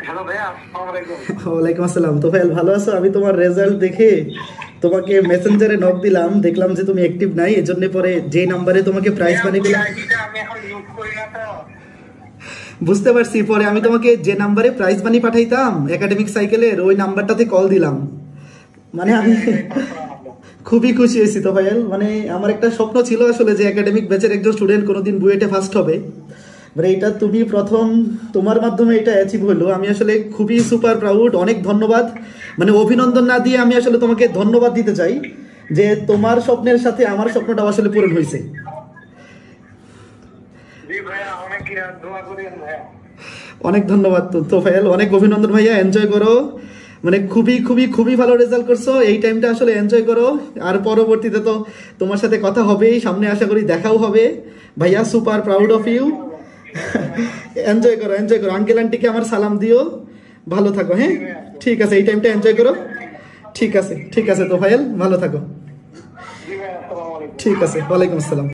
Hello ভাইয়া, আসসালামু আলাইকুম। ওয়ালাইকুম আসসালাম। তো ভাই ভালো আছো? আমি তোমার রেজাল্ট দেখে তোমাকে মেসেঞ্জারে নক দিলাম, দেখলাম যে তুমি অ্যাক্টিভ নাই, এজন্য পরে যে নাম্বারে তোমাকে প্রাইজ ভাইয়া মানি ওই দিলাম। আইডিটা আমি এখন ইউজ করি না তো। বুঝতে পারছি, পরে আমি তোমাকে যে নাম্বারে প্রাইজ মানি পাঠাইতাম একাডেমিক সাইকেলের ওই নাম্বারটাতে কল দিলাম। মানে আমি খুবই খুশি হয়েছি তো ভাইয়াল। মানে আমার একটা স্বপ্ন ছিল আসলে যে একাডেমিক ব্যাচের একজন স্টুডেন্ট কোনোদিন বুয়েটে ফার্স্ট হবে। মানে এটা তুমি প্রথম, তোমার মাধ্যমে এটা অ্যাচিভ হলো। আমি আসলে খুবই সুপার প্রাউড, অনেক ধন্যবাদ। মানে অভিনন্দন না দিয়ে আমি আসলে তোমাকে ধন্যবাদ দিতে চাই যে তোমার স্বপ্নের সাথে আমার স্বপ্নটা আসলে পূরণ হয়েছে। জি ভাইয়া, অনেক দোয়া করেন ভাইয়া। অনেক ধন্যবাদ। তো ভাইয়াল অনেক অভিনন্দন ভাইয়া, এনজয় করো। মানে খুবই খুবই খুবই ভালো রেজাল্ট করছো। এই টাইমটা আসলে এনজয় করো। আর পরবর্তীতে তো তোমার সাথে কথা হবেই, সামনে আশা করি দেখাও হবে। ভাইয়া super proud of you. Enjoy করো, এনজয় করো। আঙ্কেল আন্টিকে আমার সালাম দিও। ভালো থাকো। হ্যাঁ, ঠিক আছে, এই টাইমটা এনজয় করো। ঠিক আছে, ঠিক আছে। তো ভাইয়াল ভালো থাকো। জি ভাইয়া, আসসালামু আলাইকুম। ঠিক আছে, ওয়ালাইকুম আসসালাম।